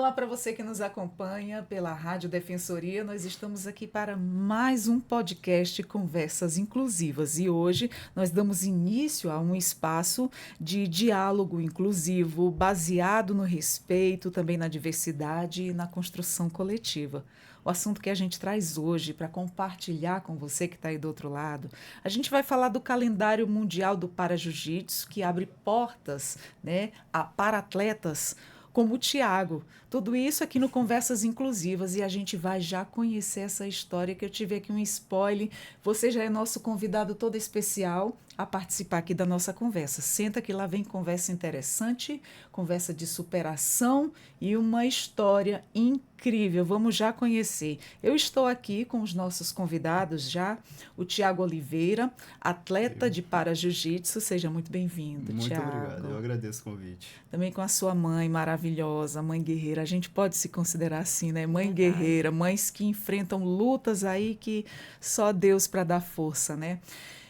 Olá para você que nos acompanha pela Rádio Defensoria. Nós estamos aqui para mais um podcast Conversas Inclusivas e hoje nós damos início a um espaço de diálogo inclusivo baseado no respeito, também na diversidade e na construção coletiva. O assunto que a gente traz hoje para compartilhar com você que está aí do outro lado, a gente vai falar do calendário mundial do Para-Jiu-Jitsu, que abre portas, né, para atletas como o Tiago. Tudo isso aqui no Conversas Inclusivas e a gente vai já conhecer essa história que eu tive aqui um spoiler. Você já é nosso convidado todo especial a participar aqui da nossa conversa. Senta que lá vem conversa interessante, conversa de superação e uma história incrível. Vamos já conhecer. Eu estou aqui com os nossos convidados já, o Tiago Oliveira, atleta de para-jiu-jitsu. Seja muito bem-vindo, Muito Tiago. obrigado, eu agradeço o convite. Também com a sua mãe maravilhosa, mãe guerreira. A gente pode se considerar assim, né? Mãe Verdade. guerreira, mães que enfrentam lutas aí que só Deus para dar força, né?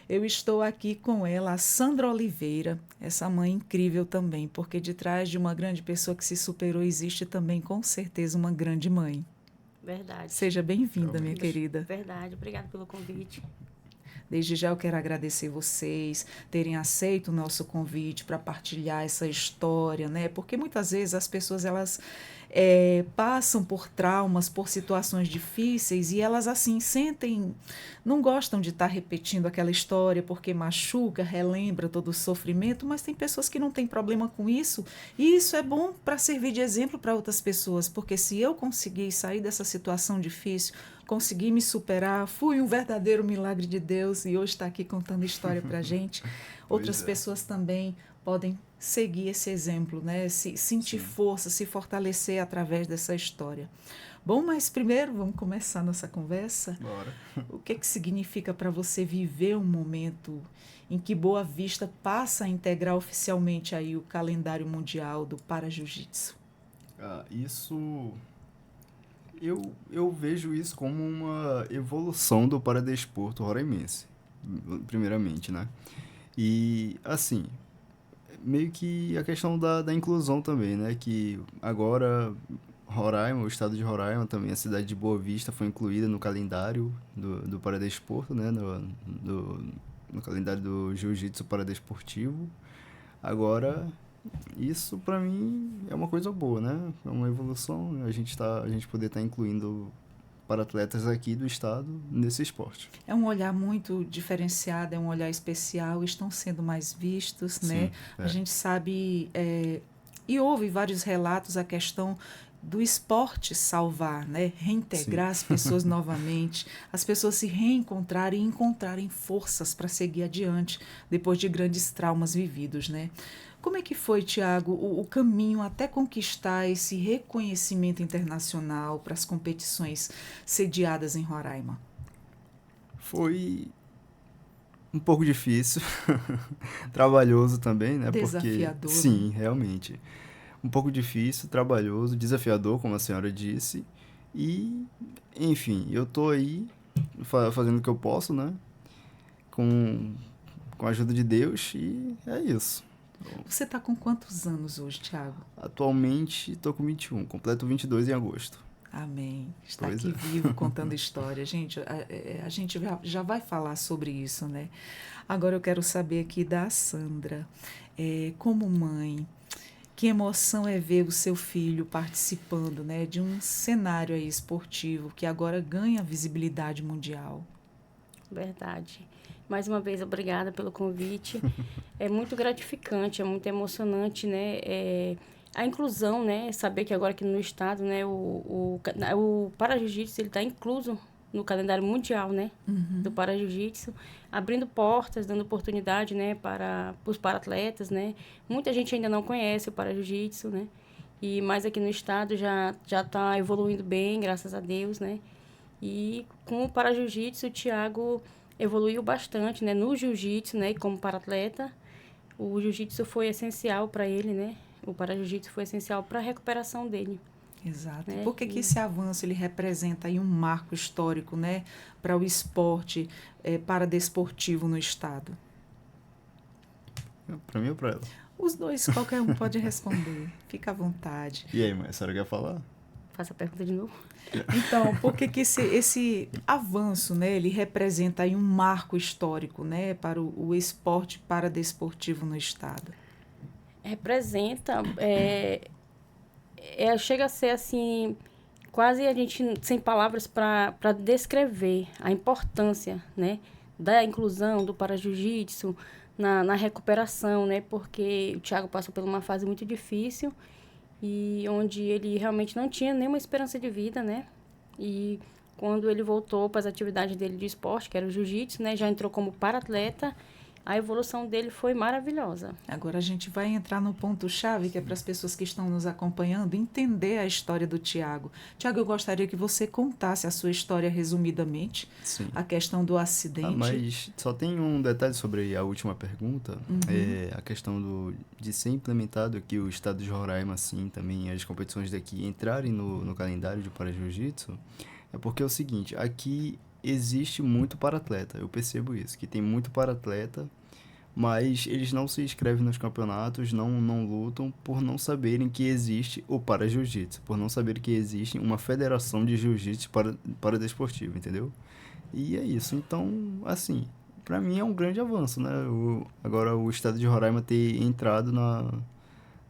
Eu estou aqui com ela, a Sandra Oliveira, essa mãe incrível também, porque de trás de uma grande pessoa que se superou existe também, com certeza, uma grande mãe. Verdade. Seja bem-vinda, minha Realmente. querida. Verdade. Obrigada pelo convite. Desde já eu quero agradecer vocês terem aceito o nosso convite para partilhar essa história, né? Porque muitas vezes as pessoas elas passam por traumas, por situações difíceis e elas assim sentem, não gostam de estar repetindo aquela história porque machuca, relembra todo o sofrimento, mas tem pessoas que não têm problema com isso e isso é bom para servir de exemplo para outras pessoas, porque se eu conseguir sair dessa situação difícil, consegui me superar, fui um verdadeiro milagre de Deus e hoje está aqui contando história para a gente. Outras pessoas também podem seguir esse exemplo, né? Sentir Sim. força, se fortalecer através dessa história. Bom, mas primeiro vamos começar nossa conversa. Bora. O que significa para você viver um momento em que Boa Vista passa a integrar oficialmente aí o calendário mundial do Para-Jiu-Jitsu? Isso... Eu vejo isso como uma evolução do paradesporto roraimense, primeiramente, né? E, assim, meio que a questão da inclusão também, né? Que agora Roraima, o estado de Roraima também, a cidade de Boa Vista foi incluída no calendário do paradesporto, né? No calendário do jiu-jitsu paradesportivo. Agora, isso pra mim é uma coisa boa, né? É uma evolução, a gente poder estar incluindo para atletas aqui do estado nesse esporte. É um olhar muito diferenciado, é um olhar especial, estão sendo mais vistos, né? Sim, A gente sabe, e houve vários relatos a questão do esporte salvar, né? Reintegrar Sim. as pessoas novamente, as pessoas se reencontrarem e encontrarem forças para seguir adiante depois de grandes traumas vividos, né? Como é que foi, Tiago, o caminho até conquistar esse reconhecimento internacional para as competições sediadas em Roraima? Foi um pouco difícil, trabalhoso também, né? Desafiador, Porque, sim, realmente. Um pouco difícil, trabalhoso, desafiador, como a senhora disse. E, enfim, eu tô aí fazendo o que eu posso, né? Com a ajuda de Deus e é isso. Você está com quantos anos hoje, Tiago? Atualmente tô com 21, completo 22 em agosto. Amém. Está Pois aqui é. vivo contando história. Gente, a gente já vai falar sobre isso, né? Agora eu quero saber aqui da Sandra. Como mãe, que emoção é ver o seu filho participando, né, de um cenário aí esportivo que agora ganha visibilidade mundial? Verdade. Mais uma vez, obrigada pelo convite. É muito gratificante, é muito emocionante, né? A inclusão, né? Saber que agora aqui no estado, né? O Para-Jiu-Jitsu, ele está incluso no calendário mundial, né? Do Para-Jiu-Jitsu, abrindo portas, dando oportunidade, né? Para os para-atletas, né? Muita gente ainda não conhece o Para-Jiu-Jitsu, né? Mas aqui no estado já está evoluindo bem, graças a Deus, né? E com o Para-Jiu-Jitsu, o Thiago evoluiu bastante, né? No Jiu-Jitsu, né? E como para-atleta, o Jiu-Jitsu foi essencial para ele, né? O Para-Jiu-Jitsu foi essencial para a recuperação dele, Exato. E né? por que esse avanço ele representa aí um marco histórico, né, para o esporte paradesportivo no estado? Pra mim ou pra ela? Os dois, qualquer um pode responder. Fica à vontade. E aí, mãe, a senhora quer falar? Faça a pergunta de novo. Então, por que que esse avanço, né, ele representa aí um marco histórico, né, para o esporte paradesportivo no estado? Representa, chega a ser assim, quase a gente sem palavras para descrever a importância, né, da inclusão do para-jiu-jitsu na recuperação, né, porque o Thiago passou por uma fase muito difícil e onde ele realmente não tinha nenhuma esperança de vida, né, e quando ele voltou para as atividades dele de esporte, que era o jiu-jitsu, né, já entrou como para-atleta. A evolução dele foi maravilhosa. Agora a gente vai entrar no ponto-chave, que é para as pessoas que estão nos acompanhando entender a história do Thiago. Thiago, eu gostaria que você contasse a sua história resumidamente, Sim. a questão do acidente. Mas só tem um detalhe sobre a última pergunta, a questão de ser implementado aqui o estado de Roraima, assim, também as competições daqui entrarem no calendário de para-jiu-jitsu, é porque é o seguinte, aqui existe muito para-atleta, eu percebo isso, que tem muito para-atleta, mas eles não se inscrevem nos campeonatos, não lutam por não saberem que existe o para-jiu-jitsu, por não saberem que existe uma federação de jiu-jitsu para desportivo, entendeu? E é isso. Então, assim, pra mim é um grande avanço, né? Agora o estado de Roraima ter entrado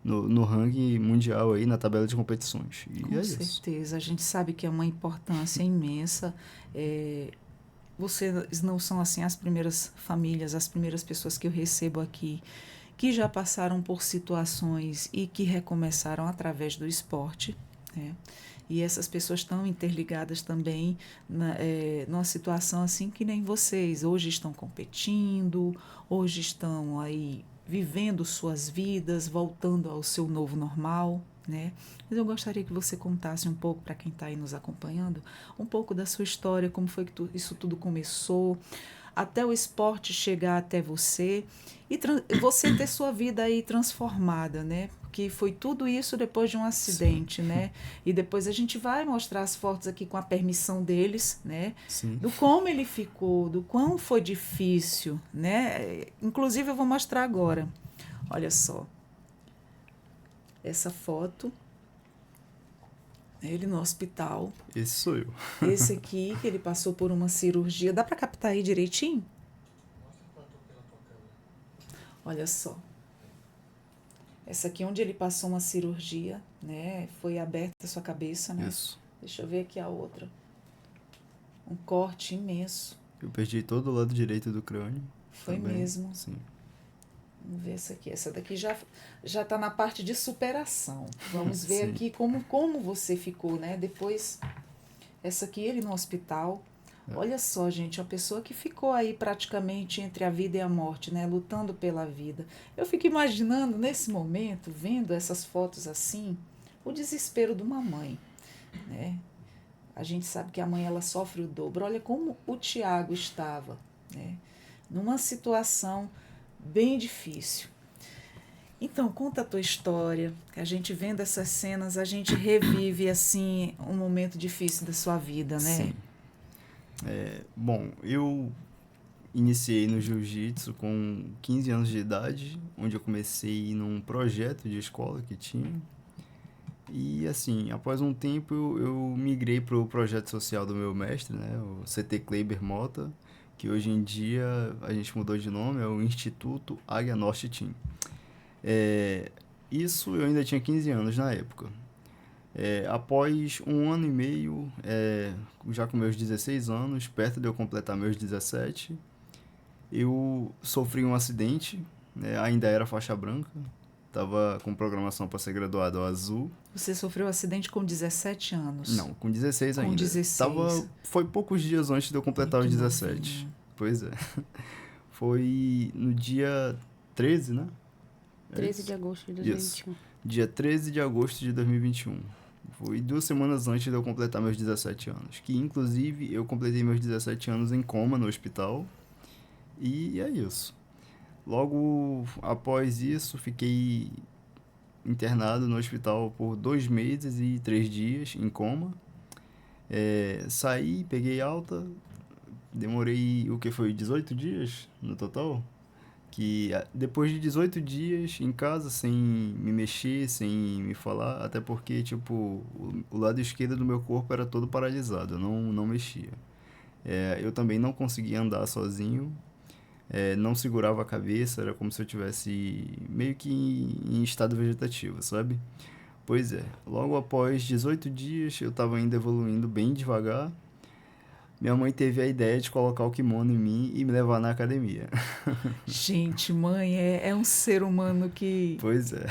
no ranking mundial aí, na tabela de competições. E Com é isso. certeza, a gente sabe que é uma importância imensa. Vocês não são assim as primeiras famílias, as primeiras pessoas que eu recebo aqui que já passaram por situações e que recomeçaram através do esporte, né? E essas pessoas estão interligadas também numa situação assim que nem vocês. Hoje estão competindo, hoje estão aí vivendo suas vidas, voltando ao seu novo normal, né? Mas eu gostaria que você contasse um pouco para quem está aí nos acompanhando, um pouco da sua história, como foi que isso tudo começou, até o esporte chegar até você e você ter sua vida aí transformada, né? Porque foi tudo isso depois de um acidente, Sim. né? E depois a gente vai mostrar as fotos aqui com a permissão deles, né? Sim. Do como ele ficou, do quão foi difícil, né? Inclusive eu vou mostrar agora. Olha só. Essa foto. Ele no hospital. Esse sou eu. Esse aqui, que ele passou por uma cirurgia. Dá para captar aí direitinho? Olha só. Essa aqui onde ele passou uma cirurgia, né? Foi aberta a sua cabeça, né? Isso. Deixa eu ver aqui a outra. Um corte imenso. Eu perdi todo o lado direito do crânio. Foi também. mesmo. Sim. Vamos ver essa aqui. Essa daqui já tá na parte de superação. Vamos ver Sim. aqui como você ficou, né? Depois, essa aqui, ele no hospital. Olha só, gente, a pessoa que ficou aí praticamente entre a vida e a morte, né? Lutando pela vida. Eu fico imaginando, nesse momento, vendo essas fotos assim, o desespero de uma mãe, né? A gente sabe que a mãe, ela sofre o dobro. Olha como o Thiago estava, né? Numa situação bem difícil. Então, conta a tua história. A gente vendo essas cenas, a gente revive, assim, um momento difícil da sua vida, né? Sim. Bom, eu iniciei no jiu-jitsu com 15 anos de idade, onde eu comecei num projeto de escola que tinha. E assim, após um tempo eu migrei para o projeto social do meu mestre, né, o CT Kleiber Mota, que hoje em dia a gente mudou de nome, é o Instituto Águia Norte Team. Isso eu ainda tinha 15 anos na época. Após um ano e meio, já com meus 16 anos, perto de eu completar meus 17, eu sofri um acidente, né, ainda era faixa branca, estava com programação para ser graduado ao azul. Você sofreu um acidente com 17 anos? Não, com 16 ainda. Com 16. Foi poucos dias antes de eu completar Ai, os que 17. novinho. Pois é. Foi no dia 13, né? 13 de agosto de 2021. Dia 13 de agosto de 2021. Foi 2 semanas antes de eu completar meus 17 anos. Que, inclusive, eu completei meus 17 anos em coma no hospital. E é isso. Logo após isso, fiquei internado no hospital por 2 meses e 3 dias em coma. Saí, peguei alta. Demorei, o que foi, 18 dias no total? que depois de 18 dias em casa, sem me mexer, sem me falar, até porque, tipo, o lado esquerdo do meu corpo era todo paralisado, eu não mexia. Eu também não conseguia andar sozinho, não segurava a cabeça, era como se eu tivesse meio que em estado vegetativo, sabe? Pois é, logo após 18 dias eu estava ainda evoluindo bem devagar. Minha mãe teve a ideia de colocar o kimono em mim e me levar na academia. Gente, mãe é um ser humano que Pois é,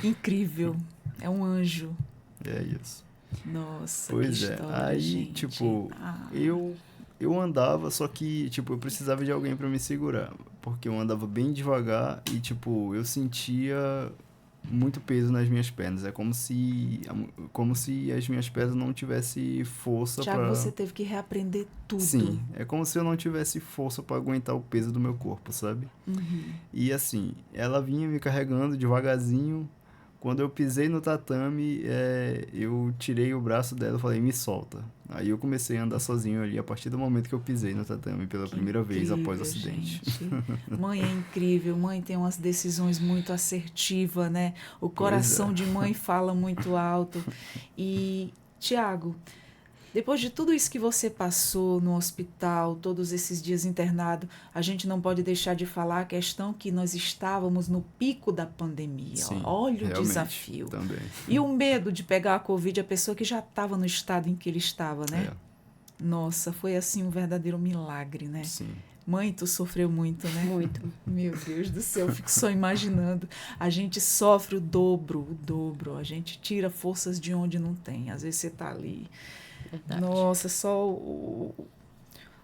incrível, é um anjo. é isso. Nossa, que Pois é, história, aí, gente. tipo, Ah, eu andava, só que, tipo, eu precisava de alguém pra me segurar, porque eu andava bem devagar e, tipo, eu sentia muito peso nas minhas pernas. É como se as minhas pernas não tivessem força Tiago, pra... você teve que reaprender tudo. Sim, é como se eu não tivesse força pra aguentar o peso do meu corpo, sabe? Uhum. E assim, ela vinha me carregando devagarzinho. Quando eu pisei no tatame, eu tirei o braço dela e falei, me solta. Aí eu comecei a andar sozinho ali a partir do momento que eu pisei no tatame pela Que primeira vez após o incrível, acidente. gente. Mãe é incrível, mãe tem umas decisões muito assertivas, né? O Pois é. coração de mãe fala muito alto. E, Tiago, depois de tudo isso que você passou no hospital, todos esses dias internado, a gente não pode deixar de falar a questão que nós estávamos no pico da pandemia. Sim, Olha o realmente, desafio. também. E o medo de pegar a Covid, a pessoa que já estava no estado em que ele estava, né? É, Nossa, foi assim um verdadeiro milagre, né? sim, Mãe, tu sofreu muito, né? Muito. Meu Deus do céu, eu fico só imaginando. A gente sofre o dobro. A gente tira forças de onde não tem. Às vezes você tá ali. Verdade. Nossa, só o.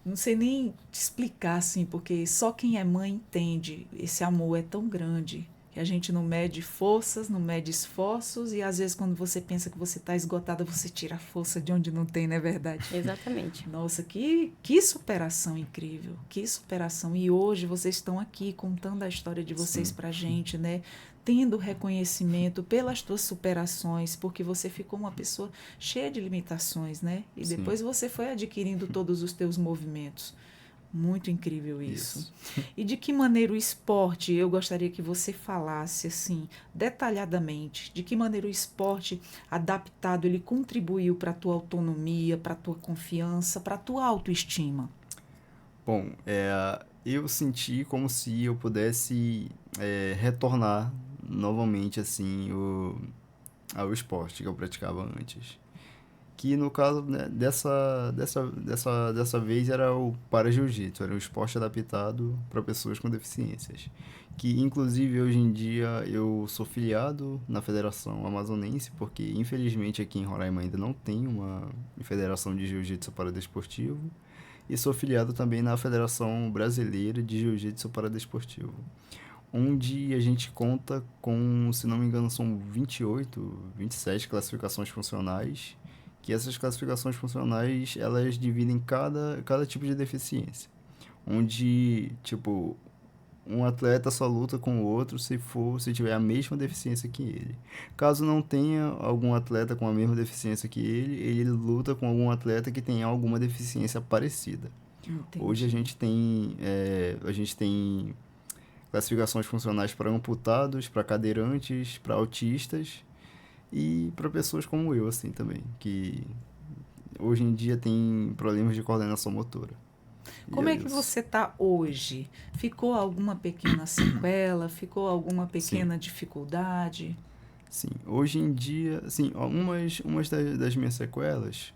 Não sei nem te explicar assim, porque só quem é mãe entende. Esse amor é tão grande que a gente não mede forças, não mede esforços, e às vezes quando você pensa que você está esgotada, você tira a força de onde não tem, não é verdade? Exatamente. Nossa, que superação incrível, que superação. E hoje vocês estão aqui contando a história de vocês sim, pra gente, né? Tendo reconhecimento pelas tuas superações, porque você ficou uma pessoa cheia de limitações, né? E sim, depois você foi adquirindo todos os teus movimentos. Muito incrível isso. isso. E de que maneira o esporte, eu gostaria que você falasse assim, detalhadamente, de que maneira o esporte adaptado ele contribuiu para a tua autonomia, para a tua confiança, para a tua autoestima. Bom, eu senti como se eu pudesse retornar novamente, assim, ao esporte que eu praticava antes. Que no caso, né, dessa vez era o para-jiu-jitsu, era um esporte adaptado para pessoas com deficiências. Que inclusive hoje em dia eu sou filiado na Federação Amazonense, porque infelizmente aqui em Roraima ainda não tem uma federação de jiu-jitsu para desportivo. E sou filiado também na Federação Brasileira de Jiu-Jitsu para Desportivo, onde a gente conta com, se não me engano, são 28, 27 classificações funcionais, que essas classificações funcionais, elas dividem cada tipo de deficiência, onde, tipo, um atleta só luta com o outro se tiver a mesma deficiência que ele. Caso não tenha algum atleta com a mesma deficiência que ele luta com algum atleta que tenha alguma deficiência parecida. Hoje Entendi. a gente tem classificações funcionais para amputados, para cadeirantes, para autistas e para pessoas como eu, assim, também, que hoje em dia tem problemas de coordenação motora. E Como é é que isso. você está hoje? Ficou alguma pequena sequela? Ficou alguma Sim, pequena dificuldade? sim. Hoje em dia, assim, ó, umas das minhas sequelas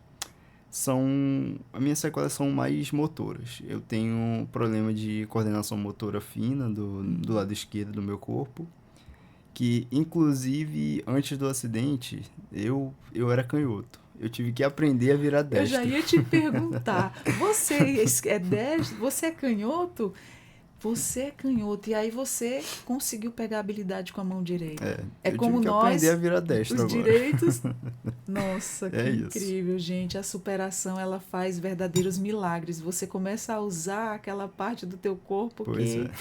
são... As minhas sequelas são mais motoras. Eu tenho problema de coordenação motora fina do lado esquerdo do meu corpo, que inclusive antes do acidente eu era canhoto. Eu tive que aprender a virar Eu já destro. ia te perguntar, é destro? Você é canhoto? Você é canhoto e aí você conseguiu pegar a habilidade com a mão direita. É Eu tive como que aprender a nós, virar destro os agora. direitos. Nossa, que É isso. incrível, gente. A superação, ela faz verdadeiros milagres. Você começa a usar aquela parte do teu corpo Pois é. que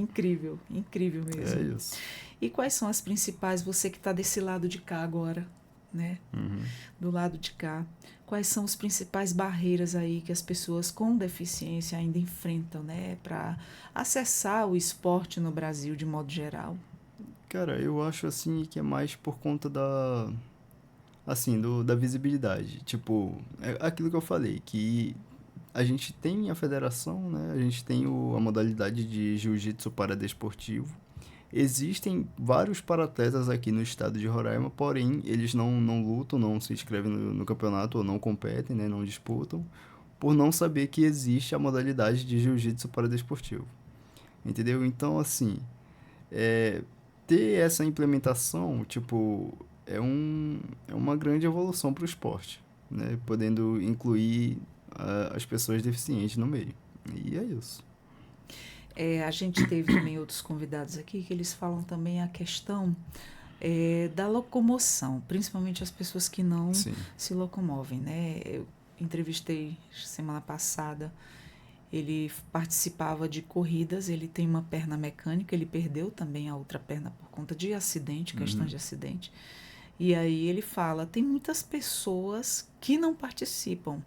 incrível, incrível É mesmo. isso. E quais são as principais, você que está desse lado de cá agora? né? Do lado de cá. Quais são as principais barreiras aí que as pessoas com deficiência ainda enfrentam, né? Para acessar o esporte no Brasil de modo geral? Cara, eu acho assim que é mais por conta da visibilidade. Tipo, é aquilo que eu falei, que a gente tem a federação, né? A gente tem a modalidade de jiu-jitsu paradesportivo. Existem vários paratletas aqui no estado de Roraima, porém, eles não lutam, não se inscrevem no campeonato ou não competem, né? Não disputam, por não saber que existe a modalidade de jiu-jitsu paradesportivo. Entendeu? Então, assim, ter essa implementação, tipo, é uma grande evolução para o esporte, né? Podendo incluir as pessoas deficientes no meio. E é isso. A gente teve também outros convidados aqui que eles falam também a questão da locomoção, principalmente as pessoas que não Sim. se locomovem, né? Eu entrevistei semana passada, ele participava de corridas, ele tem uma perna mecânica, ele perdeu também a outra perna por conta de acidente, questão de acidente. E aí ele fala, tem muitas pessoas que não participam,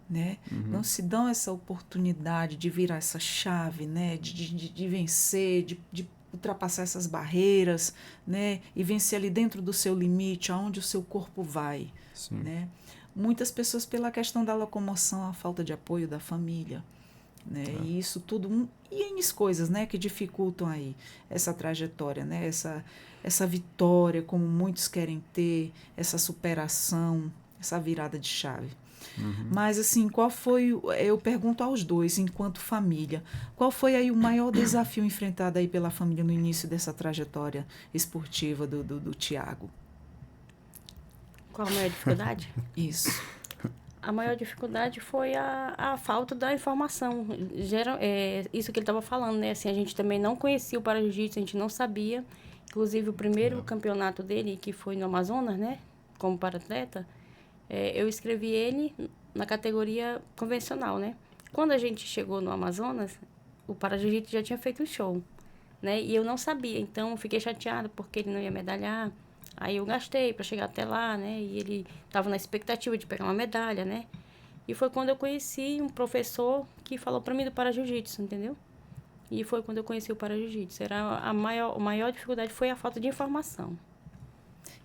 né? Não se dão essa oportunidade de virar essa chave, né? De vencer, de ultrapassar essas barreiras, né? E vencer ali dentro do seu limite, aonde o seu corpo vai, Sim. né? Muitas pessoas pela questão da locomoção, a falta de apoio da família, né? E isso tudo, e N coisas, né? Que dificultam aí essa trajetória, né? Essa vitória, como muitos querem ter, essa superação, essa virada de chave. Mas, assim, qual foi, eu pergunto aos dois, enquanto família, qual foi aí o maior desafio enfrentado aí pela família no início dessa trajetória esportiva do Tiago? Qual a maior dificuldade? Isso. A maior dificuldade foi a falta da informação. Isso que ele estava falando, né? Assim, a gente também não conhecia o para-jiu-jitsu, a gente não sabia. Inclusive, o primeiro campeonato dele, que foi no Amazonas, né? Como para-atleta, eu inscrevi ele na categoria convencional, né? Quando a gente chegou no Amazonas, o para-jiu-jitsu já tinha feito um show, né? E eu não sabia, então fiquei chateada porque ele não ia medalhar. Aí eu gastei para chegar até lá, né? E ele estava na expectativa de pegar uma medalha, né? E foi quando eu conheci um professor que falou para mim do para-jiu-jitsu, entendeu? E foi quando eu conheci o para-jiu-jitsu. A maior dificuldade foi a falta de informação.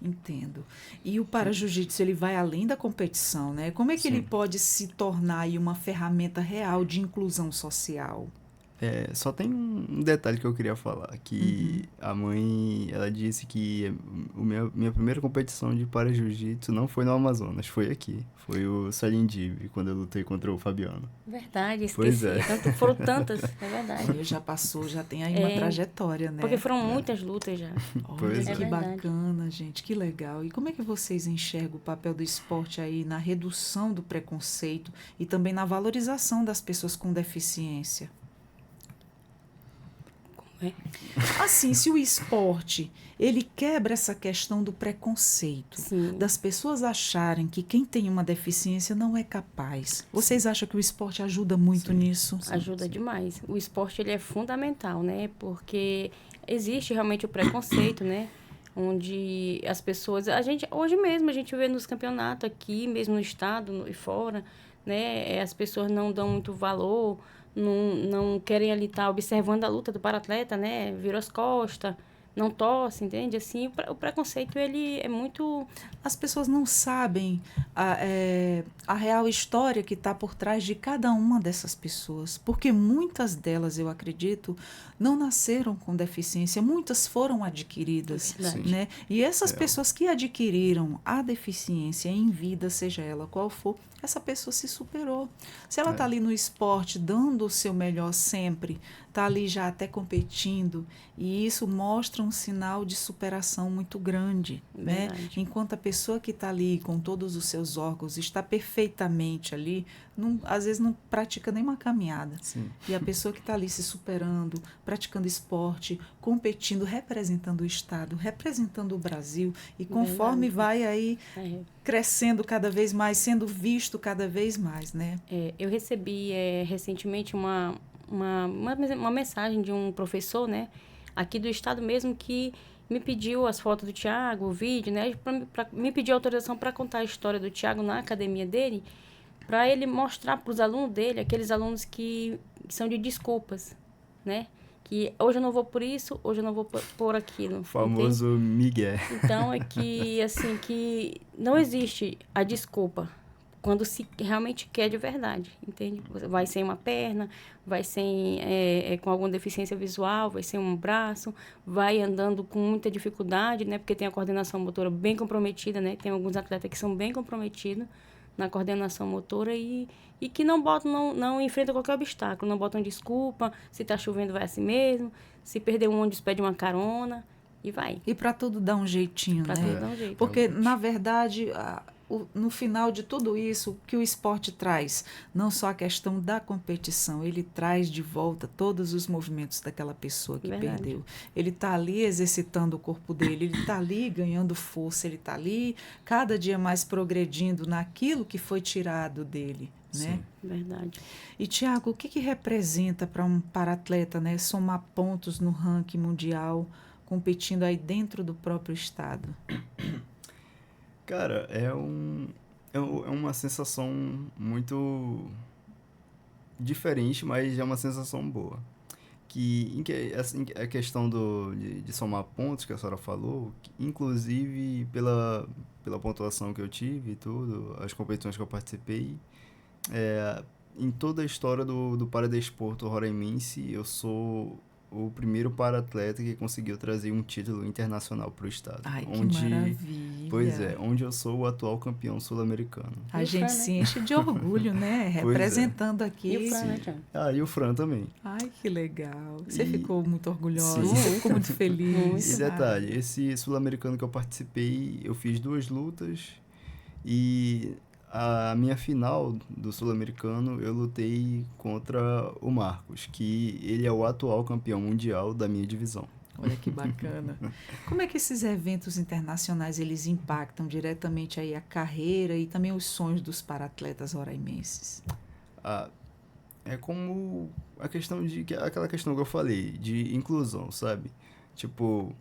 Entendo. E o para-jiu-jitsu, ele vai além da competição, né? Como é que ele pode se tornar aí uma ferramenta real de inclusão social? Só tem um detalhe que eu queria falar, que a mãe, ela disse que minha primeira competição de para-jiu-jitsu não foi no Amazonas, foi aqui. Foi o Salindive, quando eu lutei contra o Fabiano. Verdade, esqueci. Pois é. Foram tantas, é verdade. Olha, já passou, já tem aí uma trajetória, né? Porque foram muitas lutas já. Olha, Pois que é. bacana, gente, que legal. E como é que vocês enxergam o papel do esporte aí na redução do preconceito e também na valorização das pessoas com deficiência? Assim, se o esporte, ele quebra essa questão do preconceito, Sim. das pessoas acharem que quem tem uma deficiência não é capaz. Vocês acham que o esporte ajuda muito nisso? Ajuda demais. O esporte, ele é fundamental, né? Porque existe realmente o preconceito, né? Onde as pessoas... hoje mesmo, a gente vê nos campeonatos aqui, mesmo no estado e fora, né? As pessoas não dão muito valor, não querem ali estar observando a luta do para-atleta, né? Viram as costas, não torce, entende? Assim, o preconceito, ele é muito... As pessoas não sabem a real história que está por trás de cada uma dessas pessoas, porque muitas delas, eu acredito, não nasceram com deficiência, muitas foram adquiridas, né? E essas pessoas que adquiriram a deficiência em vida, seja ela qual for, essa pessoa se superou. Se ela está ali no esporte, dando o seu melhor sempre, está ali já até competindo, e isso mostra um sinal de superação muito grande, né? Enquanto a pessoa que está ali com todos os seus órgãos está perfeitamente ali, às vezes não pratica nem uma caminhada. Sim. E a pessoa que está ali se superando, praticando esporte, competindo, representando o Estado, representando o Brasil, e conforme vai aí crescendo cada vez mais, sendo visto cada vez mais, né? Eu recebi recentemente uma mensagem de um professor, né, aqui do estado mesmo, que me pediu as fotos do Thiago, o vídeo, né? Me pediu autorização para contar a história do Thiago na academia dele, para ele mostrar para os alunos dele, aqueles alunos que são de desculpas, né? Que hoje eu não vou por isso, hoje eu não vou por aquilo. O famoso migué. Então, é que, assim, que não existe a desculpa quando se realmente quer de verdade, entende? Vai sem uma perna, vai sem com alguma deficiência visual, vai sem um braço, vai andando com muita dificuldade, né? Porque tem a coordenação motora bem comprometida, né? Tem alguns atletas que são bem comprometidos na coordenação motora e que não botam, não enfrentam qualquer obstáculo, não botam desculpa, se está chovendo vai assim mesmo, se perder um ônibus pede uma carona e vai. E para tudo dar um jeitinho, pra né? tudo dar um jeito. Porque, na verdade, no final de tudo isso, o que o esporte traz, não só a questão da competição, ele traz de volta todos os movimentos daquela pessoa que Verdade. perdeu. Ele está ali exercitando o corpo dele, ele está ali ganhando força, ele está ali cada dia mais progredindo naquilo que foi tirado dele. Né? Verdade. E, Thiago, o que representa para um paratleta, né, somar pontos no ranking mundial, competindo aí dentro do próprio estado? Cara, é uma sensação muito diferente, mas é uma sensação boa. Assim, a questão de somar pontos que a senhora falou, inclusive pela pontuação que eu tive e tudo, as competições que eu participei, em toda a história do paradesporto roraimense, eu sou o primeiro para-atleta que conseguiu trazer um título internacional para o estado. Ai, que maravilha! Pois é, onde eu sou o atual campeão sul-americano. A gente se enche de orgulho, né? Representando aqui. E o Fran, né, Thiago? E o Fran também. Ai, que legal. Você ficou muito orgulhosa, Sim. você ficou muito feliz. E detalhe, esse sul-americano que eu participei, eu fiz 2 lutas e a minha final do sul-americano eu lutei contra o Marcos, que ele é o atual campeão mundial da minha divisão. Olha que bacana. Como é que esses eventos internacionais eles impactam diretamente aí a carreira e também os sonhos dos paratletas roraimenses? É como aquela questão que eu falei, de inclusão, sabe? Tipo,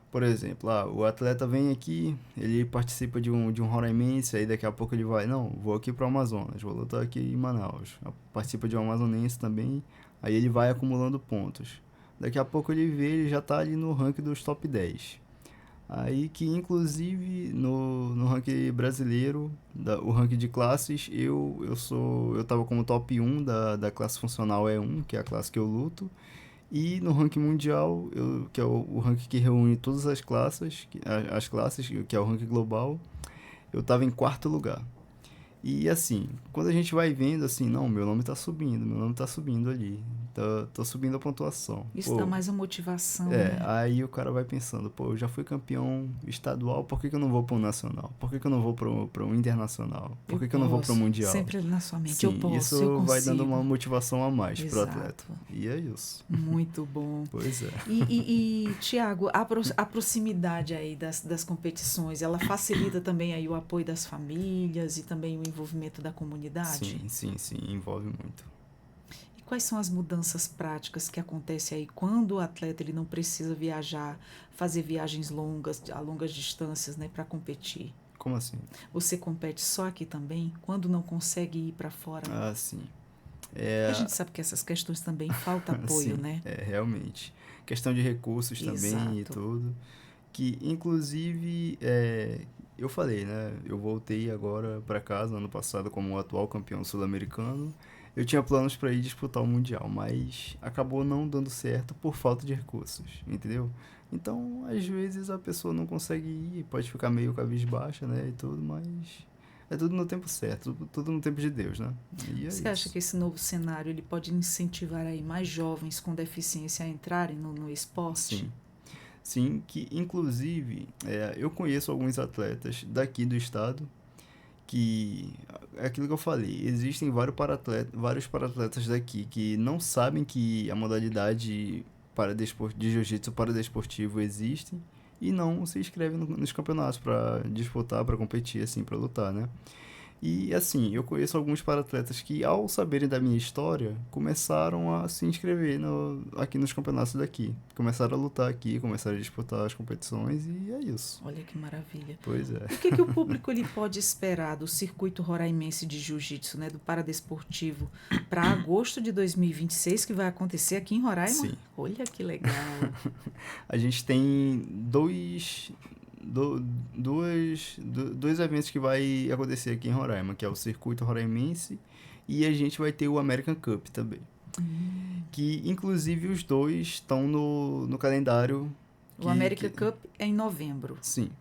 por exemplo, o atleta vem aqui, ele participa de um roraimense, aí daqui a pouco ele vai, não, vou aqui para o Amazonas, vou lutar aqui em Manaus. Participa de um amazonense também, aí ele vai acumulando pontos. Daqui a pouco ele já tá ali no ranking dos top 10. Aí que, inclusive, no ranking brasileiro, o ranking de classes, eu tava como top 1 da classe funcional E1, que é a classe que eu luto. E no ranking mundial, que é o ranking que reúne todas as classes, que é o ranking global, eu tava em 4º lugar. E assim, quando a gente vai vendo assim, não, meu nome tá subindo ali, tô subindo a pontuação. Isso dá mais uma motivação, né? né? Aí o cara vai pensando, eu já fui campeão estadual, por que eu não vou pro nacional? Por que eu não vou pro internacional? Por que eu não vou pro mundial? Sempre na sua mente, Sim, eu posso, isso eu consigo. vai dando uma motivação a mais pro Exato. atleta. E é isso. Muito bom. Pois é. E Thiago, a proximidade aí das competições, ela facilita também aí o apoio das famílias e também o envolvimento da comunidade? Sim, envolve muito. E quais são as mudanças práticas que acontecem aí quando o atleta ele não precisa viajar, fazer viagens longas, a longas distâncias, né, para competir? Como assim? Você compete só aqui também? Quando não consegue ir para fora? Ah, sim. A gente sabe que essas questões também falta apoio, sim, né? Realmente. Questão de recursos também e tudo. Que, inclusive, eu falei, né? Eu voltei agora para casa ano passado como o atual campeão sul-americano. Eu tinha planos para ir disputar o Mundial, mas acabou não dando certo por falta de recursos, entendeu? Então, às vezes a pessoa não consegue ir, pode ficar meio cabisbaixa, né? E tudo, mas é tudo no tempo certo, tudo no tempo de Deus, né? Você acha que esse novo cenário ele pode incentivar aí mais jovens com deficiência a entrarem no esporte? Sim, que inclusive eu conheço alguns atletas daqui do estado que, é aquilo que eu falei, existem vários paratletas daqui que não sabem que a modalidade de jiu-jitsu paradesportivo existe e não se inscrevem nos campeonatos para disputar, para competir, assim, para lutar, né? E, assim, eu conheço alguns paratletas que, ao saberem da minha história, começaram a se inscrever aqui nos campeonatos daqui. Começaram a lutar aqui, começaram a disputar as competições e é isso. Olha que maravilha. Pois é. O que o público ele pode esperar do circuito roraimense de jiu-jitsu, né, do paradesportivo, para agosto de 2026, que vai acontecer aqui em Roraima? Sim. Olha que legal. A gente tem dois eventos que vai acontecer aqui em Roraima, que é o Circuito Roraimense e a gente vai ter o American Cup também. Que, inclusive, os dois estão no calendário. O American Cup é em novembro. Sim.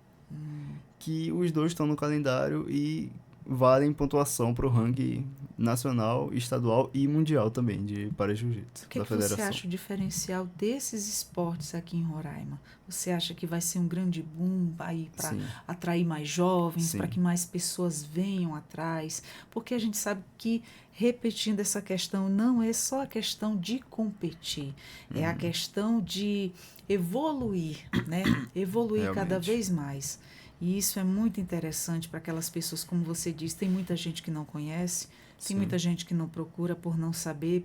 Que os dois estão no calendário e valem pontuação para o ranking nacional, estadual e mundial também de para-jiu-jitsu da federação. Você acha o diferencial desses esportes aqui em Roraima? Você acha que vai ser um grande boom aí para atrair mais jovens, para que mais pessoas venham atrás? Porque a gente sabe que, repetindo essa questão, não é só a questão de competir, é a questão de evoluir, né? Evoluir Realmente. cada vez mais. E isso é muito interessante para aquelas pessoas, como você disse, tem muita gente que não conhece, tem muita gente que não procura por não saber,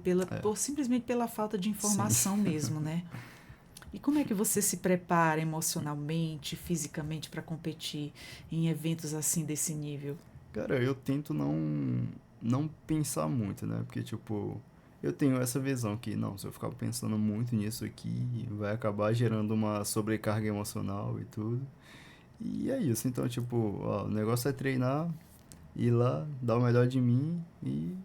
simplesmente pela falta de informação mesmo, né? E como é que você se prepara emocionalmente, fisicamente para competir em eventos assim desse nível? Cara, eu tento não pensar muito, né? Porque, tipo, eu tenho essa visão que, não, se eu ficar pensando muito nisso aqui, vai acabar gerando uma sobrecarga emocional e tudo. E é isso, então, tipo, ó, o negócio é treinar, ir lá, dar o melhor de mim e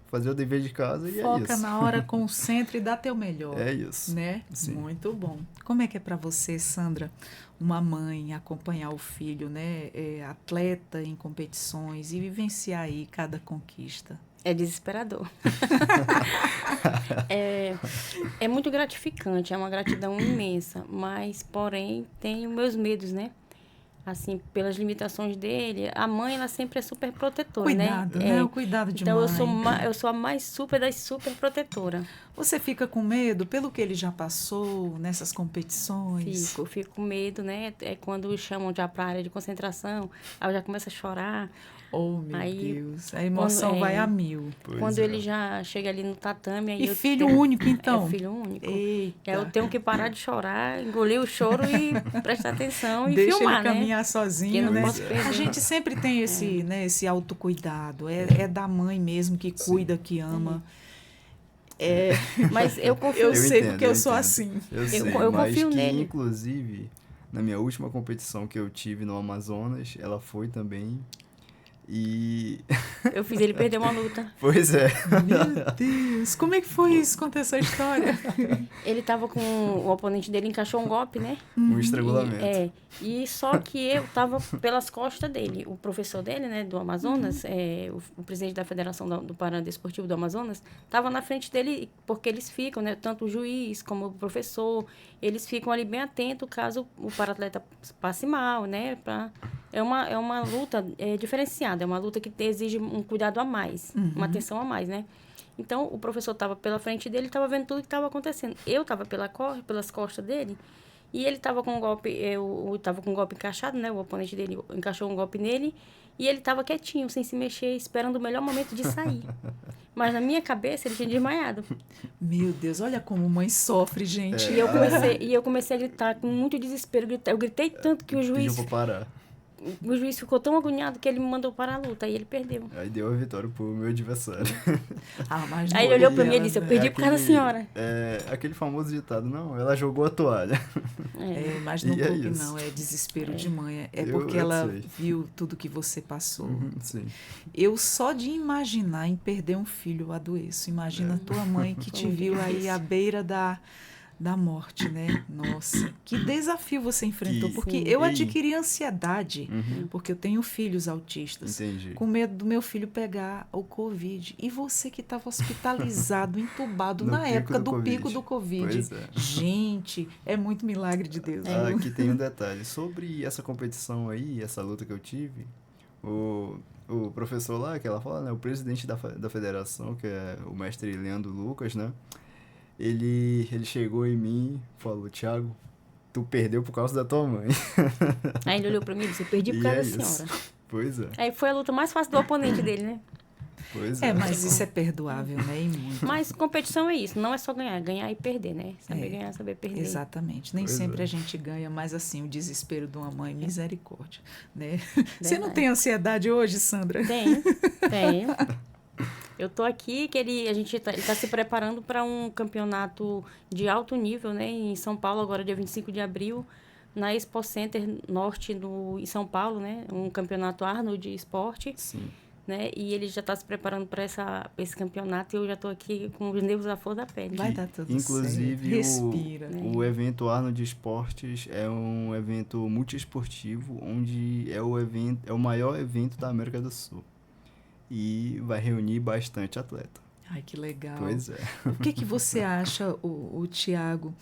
fazer o dever de casa e é isso. Foca na hora, concentra e dá teu melhor. É isso. Né? Sim. Muito bom. Como é que é para você, Sandra, uma mãe, acompanhar o filho, né? Atleta em competições e vivenciar aí cada conquista? É desesperador. é muito gratificante, é uma gratidão imensa, mas, porém, tenho meus medos, né? Assim, pelas limitações dele. A mãe, ela sempre é super protetora, Cuidado, né? O cuidado de então, mãe. eu sou a mais super das super protetora. Você fica com medo pelo que ele já passou nessas competições? Fico com medo, né? É quando chamam já para a área de concentração, aí eu já começo a chorar. Oh, meu Deus. A emoção vai a mil. Quando ele já chega ali no tatame... Aí filho único, então? É filho único. Eita. Aí eu tenho que parar de chorar, engolir o choro e prestar atenção e deixa filmar, ele caminhar sozinho, né? A gente sempre tem esse autocuidado. É da mãe mesmo que cuida, que ama. Mas eu confio... Eu sei porque eu sou assim. Eu confio nele. Inclusive, na minha última competição que eu tive no Amazonas, ela foi também... E... Eu fiz ele perder uma luta. Pois é. Meu Deus, como é que foi isso? Conta essa história. Ele tava com... O oponente dele encaixou um golpe, né? Um estrangulamento. E só que eu tava pelas costas dele. O professor dele, né, do Amazonas, o presidente da Federação do Paradesportivo do Amazonas, tava na frente dele, porque eles ficam, né, tanto o juiz como o professor, eles ficam ali bem atentos caso o paratleta passe mal, né? É uma luta diferenciada, é uma luta que exige um cuidado a mais, uma atenção a mais, né? Então, o professor estava pela frente dele, estava vendo tudo que estava acontecendo. Eu estava pelas costas dele e ele estava com um golpe, eu estava com um golpe encaixado, né? O oponente dele encaixou um golpe nele e ele estava quietinho, sem se mexer, esperando o melhor momento de sair. Mas na minha cabeça ele tinha desmaiado. Meu Deus, olha como mãe sofre, gente. E eu comecei a gritar com muito desespero. Eu gritei tanto que o juiz... Pediu pra parar. O juiz ficou tão agoniado que ele me mandou parar a luta. Aí ele perdeu. Aí deu a vitória pro meu adversário. Mas aí ele olhou pra mim e disse, eu perdi por causa da senhora. Aquele famoso ditado, não, ela jogou a toalha. Mas não culpe não, é desespero de mãe. Porque ela viu tudo que você passou. Sim. Eu só de imaginar em perder um filho eu adoeço. Imagina a tua mãe que te viu aí à beira da morte, né? Nossa, que desafio você enfrentou. Porque eu adquiri ansiedade, porque eu tenho filhos autistas. Entendi. Com medo do meu filho pegar o Covid. E você que estava hospitalizado, entubado na época do pico do Covid. Pois é. Gente, é muito milagre de Deus. Aqui tem um detalhe. Sobre essa competição aí, essa luta que eu tive, o professor lá, que ela fala, né? O presidente da federação, que é o mestre Leandro Lucas, né? Ele chegou em mim e falou, Thiago, tu perdeu por causa da tua mãe. Aí ele olhou pra mim e disse, eu perdi por causa da senhora. Pois é, Aí foi a luta mais fácil do oponente dele, né? pois é. Mas isso é perdoável, né? E muito. Mas competição é isso, não é só ganhar, ganhar e perder, né? Saber É, ganhar, saber perder. Exatamente. Nem Pois sempre é. a gente ganha, mas assim, o desespero de uma mãe, misericórdia, né? Você não Verdade. tem ansiedade hoje, Sandra? Tenho. Eu tô aqui, ele tá se preparando para um campeonato de alto nível, né? Em São Paulo, agora dia 25 de abril, na Expo Center Norte, em São Paulo, né? Um campeonato Arnold de esporte, Sim. né? E ele já está se preparando para esse campeonato e eu já tô aqui com os nervos à flor da pele. Vai Que, dar tudo inclusive, certo. Respira. o evento Arnold Esportes é um evento multiesportivo, onde é o maior evento da América do Sul. E vai reunir bastante atleta. Ai, que legal. Pois é. O que você acha, o Tiago,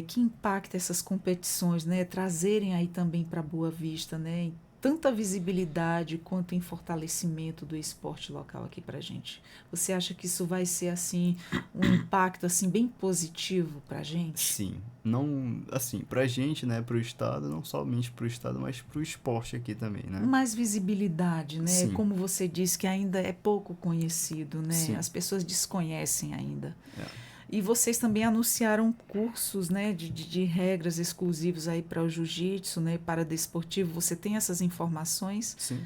que impacta essas competições, né? Trazerem aí também para Boa Vista, né? Tanta visibilidade quanto em fortalecimento do esporte local aqui para gente. Você acha que isso vai ser assim um impacto assim bem positivo para gente? Sim. Não, assim, pra gente, né, pro estado, não somente pro estado, mas pro esporte aqui também, né? Mais visibilidade, né? Sim. Como você disse que ainda é pouco conhecido, né? Sim. As pessoas desconhecem ainda. É. E vocês também anunciaram cursos, né, de regras exclusivos aí para o jiu-jitsu, né, para desportivo. Você tem essas informações? Sim.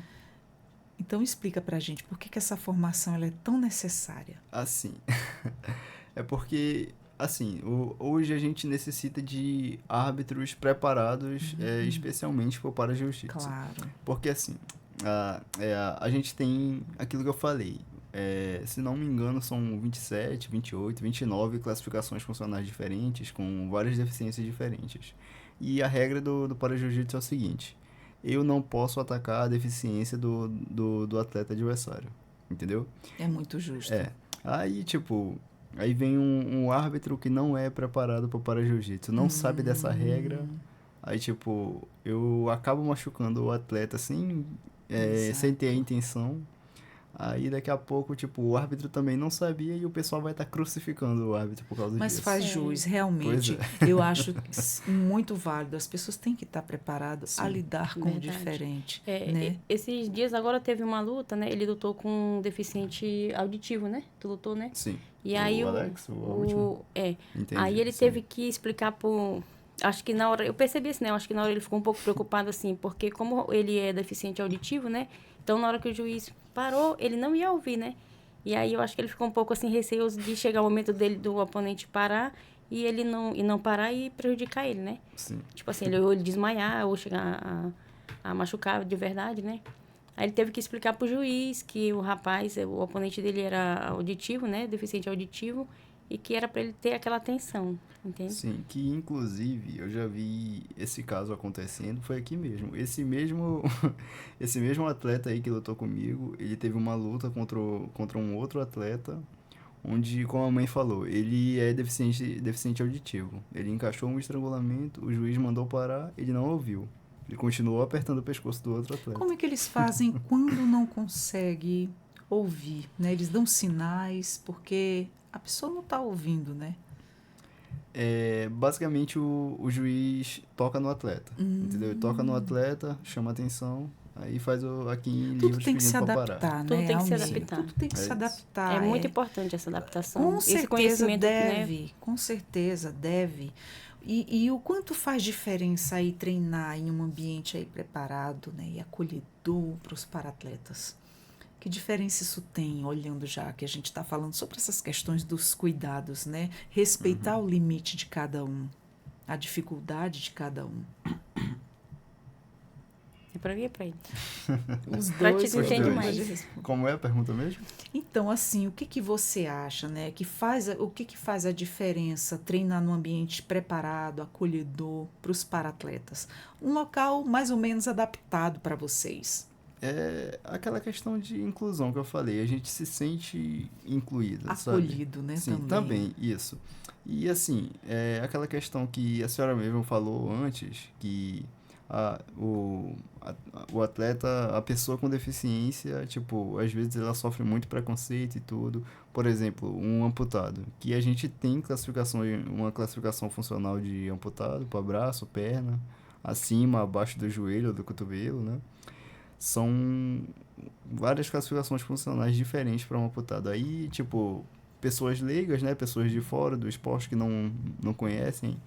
Então explica para a gente por que essa formação ela é tão necessária. Assim, é porque, assim, hoje a gente necessita de árbitros preparados, especialmente para jiu-jitsu. Claro. Porque, assim, a gente tem aquilo que eu falei. Se não me engano, são 27, 28, 29 classificações funcionais diferentes, com várias deficiências diferentes. E a regra do para-jiu-jitsu é o seguinte: eu não posso atacar a deficiência do atleta adversário, entendeu? É muito justo. Aí, tipo, aí vem um árbitro que não é preparado para o para-jiu-jitsu, não sabe dessa regra. Aí, tipo, eu acabo machucando o atleta sem ter a intenção. Aí, daqui a pouco, tipo, o árbitro também não sabia e o pessoal vai estar crucificando o árbitro por causa Mas disso. faz jus, realmente. Eu acho muito válido. As pessoas têm que estar preparadas a lidar com o diferente, né? Esses dias agora teve uma luta, né? Ele lutou com um deficiente auditivo, né? Tu lutou, né? Sim. E aí Alex, o último? Entendi, aí ele sim. teve que explicar por... Acho que na hora... Eu percebi assim, né? Eu acho que na hora ele ficou um pouco preocupado, assim, porque como ele é deficiente auditivo, né? Então, na hora que o juiz parou, ele não ia ouvir, né? E aí eu acho que ele ficou um pouco, assim, receoso de chegar o momento do oponente parar e ele não parar e prejudicar ele, né? Sim. Tipo assim, ele desmaiar ou chegar a machucar de verdade, né? Aí ele teve que explicar pro juiz que o rapaz, o oponente dele era auditivo, né? Deficiente auditivo. E que era para ele ter aquela atenção, entende? Sim, que inclusive eu já vi esse caso acontecendo, foi aqui mesmo. Esse mesmo atleta aí que lutou comigo, ele teve uma luta contra um outro atleta, onde, como a mãe falou, ele é deficiente auditivo. Ele encaixou um estrangulamento, o juiz mandou parar, ele não ouviu. Ele continuou apertando o pescoço do outro atleta. Como é que eles fazem quando não consegue ouvir, né? Eles dão sinais, porque a pessoa não está ouvindo, né? Basicamente, o juiz toca no atleta, entendeu? Ele toca no atleta, chama atenção, aí faz aqui em Tudo livros tem que se pedindo pra adaptar, parar. né? Tudo tem que se Almir? adaptar. Tudo tem que se isso. adaptar. É muito importante essa adaptação. Com Esse certeza conhecimento, deve, né? com certeza deve. E o quanto faz diferença aí treinar em um ambiente aí preparado, né, e acolhedor para os paratletas? Que diferença isso tem, olhando já que a gente está falando sobre essas questões dos cuidados, né? Respeitar o limite de cada um, a dificuldade de cada um. É para mim, é para ele. Os Pra dois, ti, os entende dois. mais. Como é a pergunta mesmo? Então, assim, o que você acha, né? O que faz a diferença treinar num ambiente preparado, acolhedor para os paratletas? Um local mais ou menos adaptado para vocês. É aquela questão de inclusão que eu falei, a gente se sente incluído, Acolhido, sabe? né? Sim, também, isso. E assim, aquela questão que a senhora mesmo falou antes, que o atleta, a pessoa com deficiência, tipo, às vezes ela sofre muito preconceito e tudo. Por exemplo, um amputado, que a gente tem uma classificação funcional de amputado para braço, perna, acima, abaixo do joelho ou do cotovelo, né? são várias classificações funcionais diferentes para um amputado. Aí, tipo, pessoas leigas, né? Pessoas de fora do esporte que não conhecem.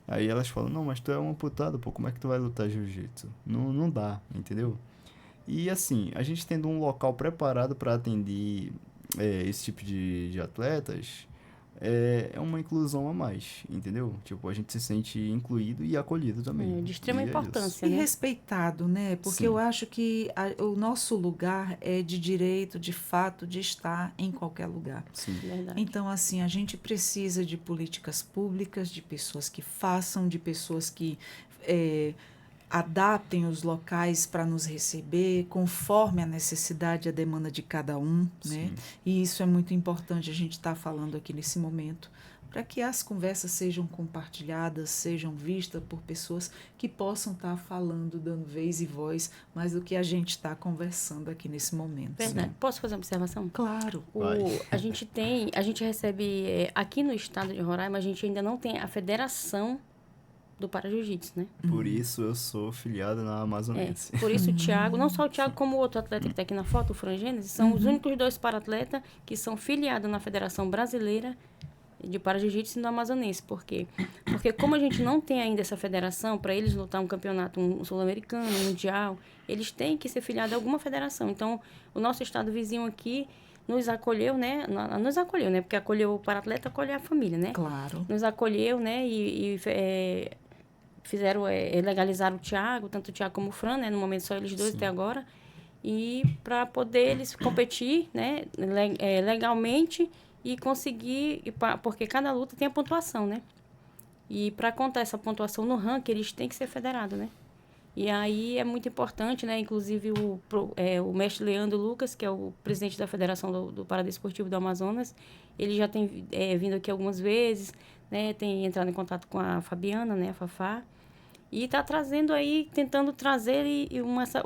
Aí elas falam, não, mas tu é um amputado, pô, como é que tu vai lutar jiu-jitsu? Não dá, entendeu? E assim, a gente tendo um local preparado para atender esse tipo de atletas, é uma inclusão a mais, entendeu? Tipo, a gente se sente incluído e acolhido também. De extrema E é isso. importância, E né? respeitado, né? Porque Sim. eu acho que o nosso lugar é de direito, de fato, de estar em qualquer lugar. Sim. Verdade. Então, assim, a gente precisa de políticas públicas, de pessoas que façam, de pessoas que adaptem os locais para nos receber, conforme a necessidade e a demanda de cada um, né? Sim. E isso é muito importante a gente estar falando aqui nesse momento, para que as conversas sejam compartilhadas, sejam vistas por pessoas que possam estar falando, dando vez e voz, mais do que a gente está conversando aqui nesse momento. Verdade. Posso fazer uma observação? Claro. Vai. A gente recebe, aqui no estado de Roraima, a gente ainda não tem a federação do Para-Jiu-Jitsu, né? Por isso eu sou filiado na Amazonense. Por isso o Thiago, não só o Thiago, como o outro atleta que está aqui na foto, o Frangênese, são os únicos 2 para-atletas que são filiados na Federação Brasileira de Para-Jiu-Jitsu e no Amazonense. Por quê? Porque como a gente não tem ainda essa federação, para eles lutar um campeonato sul-americano, mundial, eles têm que ser filiados a alguma federação. Então, o nosso estado vizinho aqui nos acolheu, né? Nos acolheu, né? Porque acolheu o para-atleta, acolheu a família, né? Claro. Nos acolheu, né? Fizeram, legalizaram o Thiago, tanto o Thiago como o Fran, né? No momento só eles dois até agora. E para poder eles competir, né? Legalmente e conseguir... Porque cada luta tem a pontuação, né? E para contar essa pontuação no ranking, eles têm que ser federados, né? E aí é muito importante, né? Inclusive o mestre Leandro Lucas, que é o presidente da Federação do Paradesportivo do Amazonas, ele já tem vindo aqui algumas vezes, né? Tem entrado em contato com a Fabiana, né? A Fafá. E está trazendo aí, tentando trazer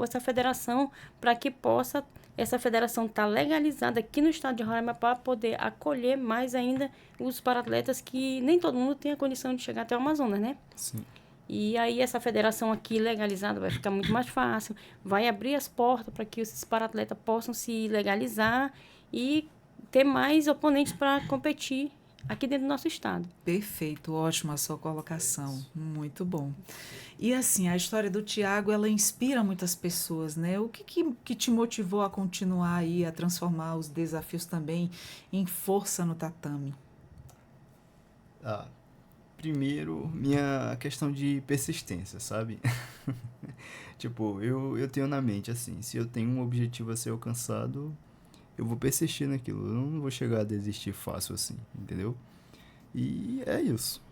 essa federação para que possa essa federação estar legalizada aqui no estado de Roraima para poder acolher mais ainda os para-atletas que nem todo mundo tem a condição de chegar até o Amazonas, né? Sim. E aí essa federação aqui legalizada vai ficar muito mais fácil, vai abrir as portas para que esses para-atletas possam se legalizar e ter mais oponentes para competir aqui dentro do nosso estado. Perfeito, ótima a sua colocação, muito bom. E assim, a história do Thiago, ela inspira muitas pessoas, né? O que te motivou a continuar aí, a transformar os desafios também em força no tatame? Primeiro, minha questão de persistência, sabe? Tipo, eu tenho na mente, assim, se eu tenho um objetivo a ser alcançado, eu vou persistir naquilo. Eu não vou chegar a desistir fácil assim, entendeu? E é isso.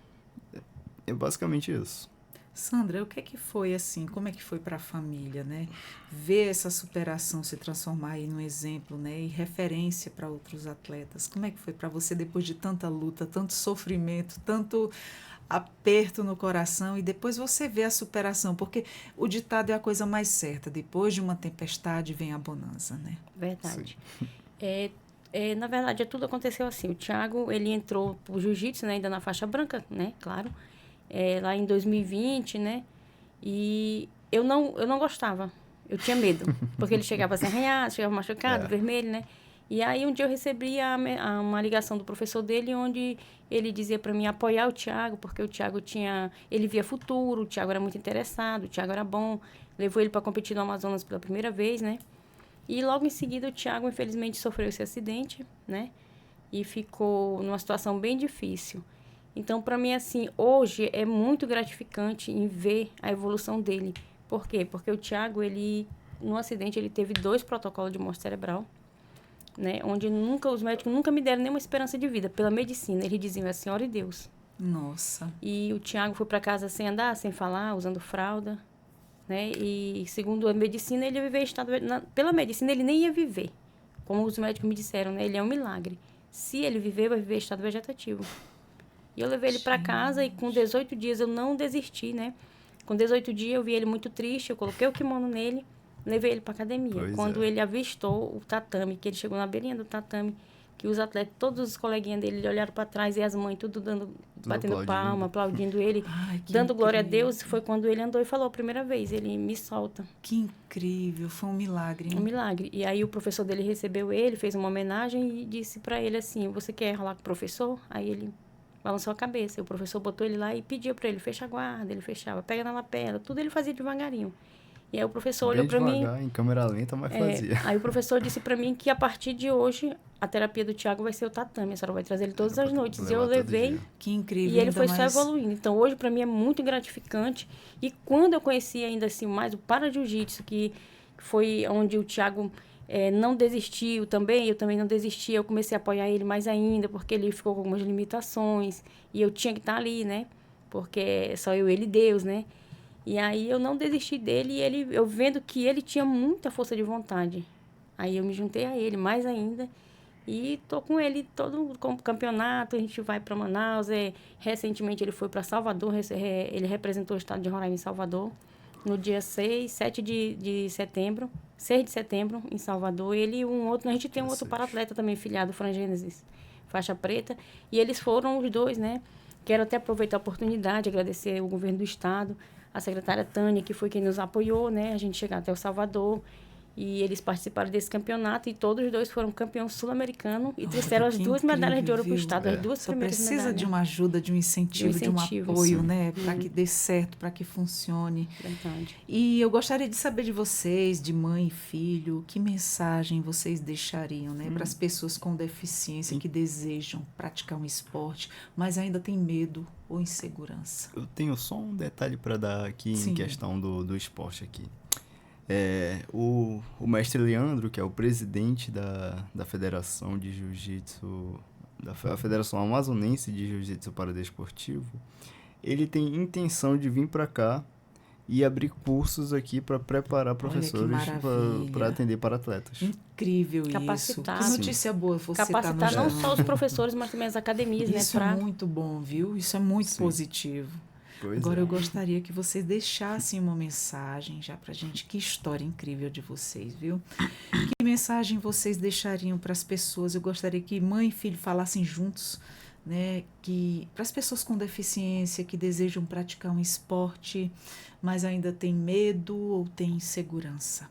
É basicamente isso. Sandra, o que foi assim? Como é que foi para a família, né? Ver essa superação se transformar aí num exemplo, né? E referência para outros atletas. Como é que foi para você depois de tanta luta, tanto sofrimento, tanto aperto no coração e depois você vê a superação? Porque o ditado é a coisa mais certa. Depois de uma tempestade vem a bonança, né? Verdade. Na verdade, tudo aconteceu assim. O Thiago, ele entrou pro jiu-jitsu, né? Ainda na faixa branca, né? Claro. Lá em 2020, né? E eu não gostava. Eu tinha medo. Porque ele chegava assim arranhado, chegava machucado, vermelho, né? E aí um dia eu recebi uma ligação do professor dele, onde ele dizia para mim apoiar o Thiago, porque o Thiago ele via futuro, o Thiago era muito interessado, o Thiago era bom. Levou ele para competir no Amazonas pela primeira vez, né? E logo em seguida o Thiago, infelizmente, sofreu esse acidente, né? E ficou numa situação bem difícil. Então, para mim, assim, hoje é muito gratificante em ver a evolução dele. Por quê? Porque o Thiago, no acidente, ele teve 2 protocolos de morte cerebral, né? Onde os médicos nunca me deram nenhuma esperança de vida. Pela medicina, eles diziam assim, ore Deus. Nossa. E o Thiago foi para casa sem andar, sem falar, usando fralda, né? E segundo a medicina, ele ia viver em estado... Pela medicina, ele nem ia viver. Como os médicos me disseram, né? Ele é um milagre. Se ele viver, vai viver em estado vegetativo. E eu levei ele para casa e com 18 dias eu não desisti, né? Com 18 dias eu vi ele muito triste, eu coloquei o kimono nele, levei ele para academia. Quando ele avistou o tatame, que ele chegou na beirinha do tatame, que os atletas, todos os coleguinhas dele, ele olharam para trás e as mães tudo batendo aplaudindo. palma, aplaudindo ele, Ai, que dando glória a incrível. Deus. Foi quando ele andou e falou a primeira vez, ele me solta. Que incrível, foi um milagre. Hein? Um milagre. E aí o professor dele recebeu ele, fez uma homenagem e disse para ele assim, você quer falar com o professor? Aí ele balançou a cabeça. E o professor botou ele lá e pediu para ele, fecha a guarda. Ele fechava, pega na lapela, tudo ele fazia devagarinho. E aí o professor olhou para mim... Devagar, em câmera lenta, mas fazia. Aí o professor disse para mim que a partir de hoje a terapia do Thiago vai ser o tatame. A senhora vai trazer ele todas as noites. E eu levar todo levei dia. Que incrível. e ele ainda foi mais... só evoluindo. Então hoje para mim é muito gratificante. E quando eu conheci ainda assim mais o para jiu-jitsu, que foi onde o Thiago não desistiu também, eu também não desisti. Eu comecei a apoiar ele mais ainda, porque ele ficou com algumas limitações. E eu tinha que estar ali, né? Porque só eu, ele e Deus, né? E aí eu não desisti dele e eu vendo que ele tinha muita força de vontade. Aí eu me juntei a ele mais ainda e tô com ele todo com campeonato, a gente vai para Manaus, recentemente ele foi para Salvador, ele representou o estado de Roraima em Salvador, no dia 7 de setembro, 6 de setembro em Salvador, ele e um outro, a gente tem um outro para-atleta também, filiado, Frangênesis, faixa preta, e eles foram os dois, né? Quero até aproveitar a oportunidade, agradecer o governo do estado, a secretária Tânia, que foi quem nos apoiou, né? A gente chegar até o Salvador. E eles participaram desse campeonato e todos os dois foram campeões sul-americanos e trouxeram as duas medalhas de ouro para o estado, as duas Só primeiras precisa medalhas. de uma ajuda, de um incentivo, de um apoio, sim. né? Para que dê certo, para que funcione. Verdade. E eu gostaria de saber de vocês, de mãe e filho, que mensagem vocês deixariam, né? Para as pessoas com deficiência que desejam praticar um esporte, mas ainda têm medo ou insegurança. Eu tenho só um detalhe para dar aqui Sim. em questão do esporte aqui. O mestre Leandro, que é o presidente da Federação de Jiu-Jitsu, da Federação Amazonense de Jiu-Jitsu Paradesportivo, ele tem intenção de vir para cá e abrir cursos aqui para preparar professores para atender para atletas. Incrível Capacitar. isso. Que notícia boa você tá Capacitar não nos só os professores, mas também as academias, Isso né? é muito bom, viu? Isso é muito Sim. positivo. Pois Agora é. eu gostaria que vocês deixassem uma mensagem já pra gente. Que história incrível de vocês, viu? Que mensagem vocês deixariam para as pessoas? Eu gostaria que mãe e filho falassem juntos, né? Que para as pessoas com deficiência que desejam praticar um esporte, mas ainda têm medo ou têm insegurança.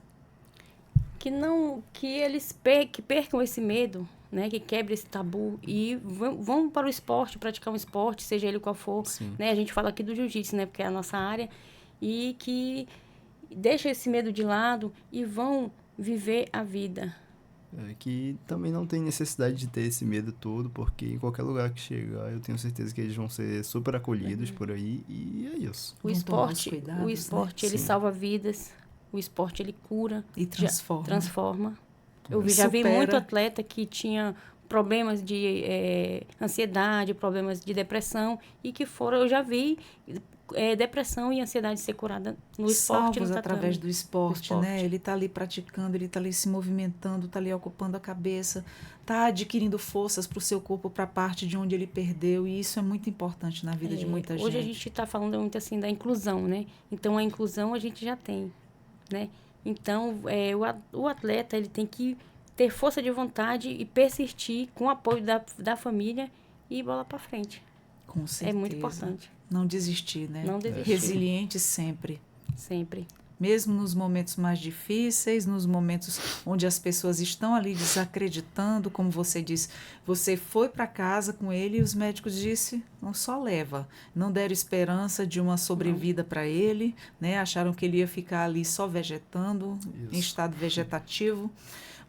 Que eles que percam esse medo, né? Que quebre esse tabu e vão para o esporte, praticar um esporte, seja ele qual for, Sim. né? A gente fala aqui do jiu-jitsu, né? Porque é a nossa área, e que deixa esse medo de lado e vão viver a vida. Que também não tem necessidade de ter esse medo todo, porque em qualquer lugar que chegar, eu tenho certeza que eles vão ser super acolhidos por aí, e é isso. O Vão tomar os esporte, cuidados, o né? esporte ele Sim. salva vidas, o esporte ele cura, E transforma. transforma. Eu já vi Supera. muito atleta que tinha problemas de ansiedade, problemas de depressão, e que eu já vi depressão e ansiedade ser curada no esporte, Salvos no através tatame. do esporte, né? esporte. Ele está ali praticando, ele está ali se movimentando, está ali ocupando a cabeça, está adquirindo forças para o seu corpo, para a parte de onde ele perdeu, e isso é muito importante na vida de muita gente. Hoje a gente está falando muito assim da inclusão, né? Então a inclusão a gente já tem, né? Então o atleta ele tem que ter força de vontade e persistir com o apoio da família e ir bola para frente. Com certeza. É muito importante. Não desistir, né? Não desistir. Resiliente sempre. Sempre. Mesmo nos momentos mais difíceis, nos momentos onde as pessoas estão ali desacreditando, como você disse, você foi para casa com ele e os médicos disseram, não só leva, não deram esperança de uma sobrevida para ele, né? Acharam que ele ia ficar ali só vegetando, em estado vegetativo.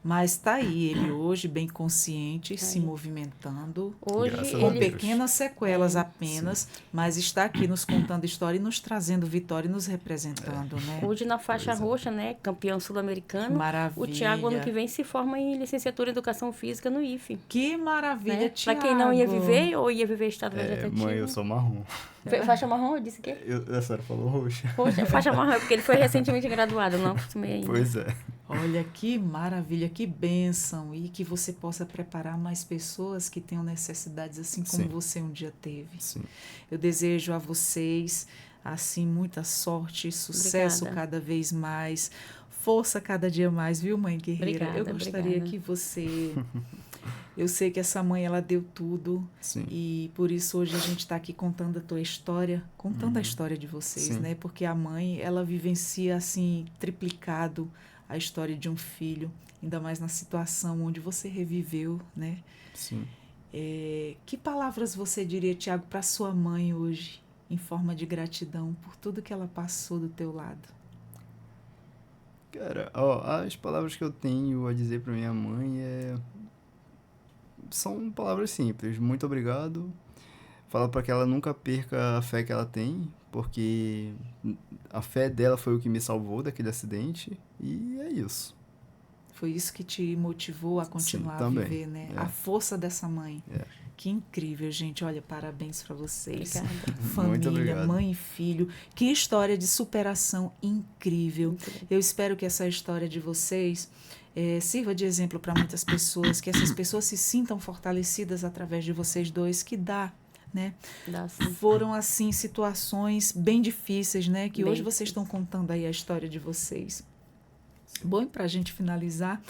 Mas está aí ele hoje, bem consciente, se movimentando, Hoje Graças a com Deus. pequenas sequelas apenas, mas está aqui nos contando história e nos trazendo vitória e nos representando, né? Hoje na faixa roxa, né, campeão Que sul-americano, maravilha. o Thiago ano que vem se forma em licenciatura em Educação Física no IFE. Que maravilha, Né? Thiago. Para quem não ia viver ou ia viver estado vegetativo. Mãe, eu sou marrom. Faixa marrom, eu disse o quê? A senhora falou roxa. Poxa, faixa marrom, é porque ele foi recentemente graduado, eu não acostumei ainda. Pois é. Olha que maravilha, que bênção, e que você possa preparar mais pessoas que tenham necessidades assim como Sim. você um dia teve. Sim. Eu desejo a vocês, assim, muita sorte, sucesso Obrigada. cada vez mais, Força cada dia mais, viu, mãe guerreira? Obrigada, Eu gostaria obrigada. que você... Eu sei que essa mãe, ela deu tudo. Sim. E por isso hoje a gente está aqui contando a tua história, contando a história de vocês, Sim. né? Porque a mãe, ela vivencia, assim, triplicado a história de um filho, ainda mais na situação onde você reviveu, né? Sim. Que palavras você diria, Tiago, para sua mãe hoje, em forma de gratidão por tudo que ela passou do teu lado? Cara, ó, as palavras que eu tenho a dizer pra minha mãe são palavras simples. Muito obrigado. Fala pra que ela nunca perca a fé que ela tem, porque a fé dela foi o que me salvou daquele acidente, e é isso. Foi isso que te motivou a continuar a também. viver, né? É. A força dessa mãe. É. Que incrível, gente. Olha, parabéns para vocês. Obrigada. Muito Família, obrigado. mãe e filho. Que história de superação incrível. Muito bem. Eu espero que essa história de vocês sirva de exemplo para muitas pessoas, que essas pessoas se sintam fortalecidas através de vocês dois, que dá, né? Dá sim. Foram, assim, situações bem difíceis, né? Que Bem hoje vocês estão contando aí a história de vocês. Bom, e para a gente finalizar,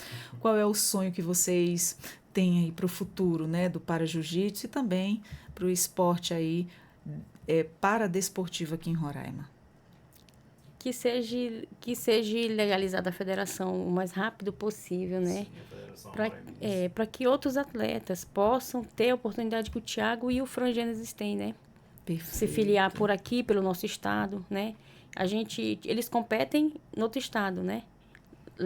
qual é o sonho que vocês têm aí para o futuro, né? Do Para Jiu-Jitsu e também para o esporte aí, paradesportivo aqui em Roraima. Que seja legalizada a federação o mais rápido possível, né? Para que outros atletas possam ter a oportunidade que o Thiago e o Frangênesis têm, né? Perfeito. Se filiar por aqui, pelo nosso estado, né? Eles competem no outro estado, né?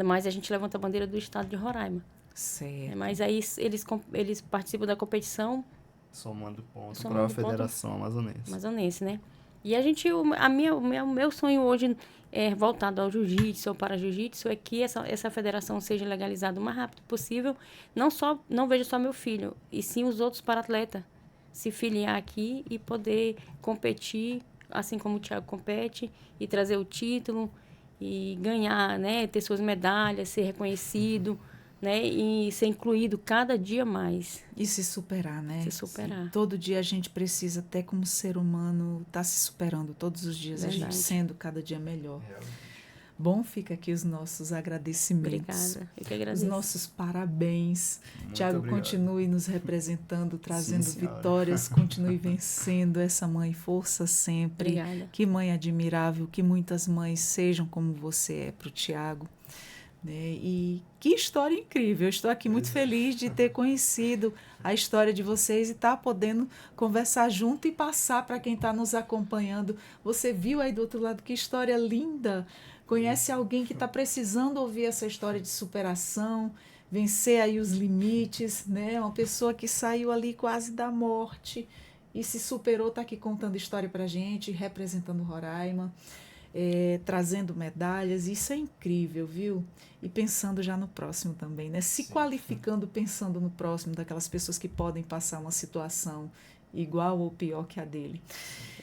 Mas a gente levanta a bandeira do estado de Roraima. Certo. Mas aí eles participam da competição Somando pontos para a Somando Federação Amazonense. amazonense, né? E o meu sonho hoje é voltado ao jiu-jitsu, ou para jiu-jitsu, é que essa federação seja legalizada o mais rápido possível. Não vejo só meu filho, e sim os outros para-atletas se filiar aqui e poder competir, assim como o Thiago compete, e trazer o título, e ganhar, né? Ter suas medalhas, ser reconhecido, né? E ser incluído cada dia mais. E se superar, né? Se superar. Todo dia a gente precisa, até como ser humano, estar se superando todos os dias, a Verdade. gente sendo cada dia melhor. Bom, fica aqui os nossos agradecimentos. Obrigada. Eu que Os agradeço. nossos parabéns. Muito Tiago, obrigado. continue nos representando, trazendo senhora. vitórias, continue vencendo essa mãe, força sempre. Obrigada. Que mãe admirável, que muitas mães sejam como você é para o Tiago. Né? E que história incrível. Eu estou aqui muito feliz de ter conhecido a história de vocês e estar podendo conversar junto e passar para quem está nos acompanhando. Você viu aí do outro lado que história linda. Conhece alguém que está precisando ouvir essa história de superação, vencer aí os limites, né? Uma pessoa que saiu ali quase da morte e se superou, está aqui contando história para a gente, representando Roraima, trazendo medalhas. Isso é incrível, viu? E pensando já no próximo também, né? Se qualificando, pensando no próximo, daquelas pessoas que podem passar uma situação igual ou pior que a dele.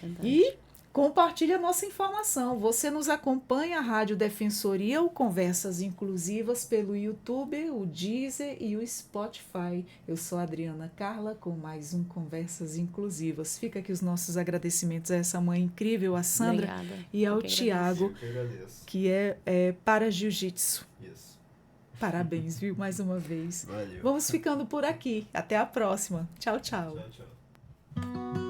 Verdade. E compartilhe a nossa informação. Você nos acompanha a Rádio Defensoria ou Conversas Inclusivas pelo YouTube, o Deezer e o Spotify. Eu sou a Adriana Carla com mais um Conversas Inclusivas. Fica aqui os nossos agradecimentos a essa mãe incrível, a Sandra, Obrigada. e ao Eu que Tiago, Eu que agradeço. que é para Jiu-Jitsu. Isso. Parabéns, viu? Mais uma vez. Valeu. Vamos ficando por aqui. Até a próxima. Tchau, tchau. Tchau, tchau.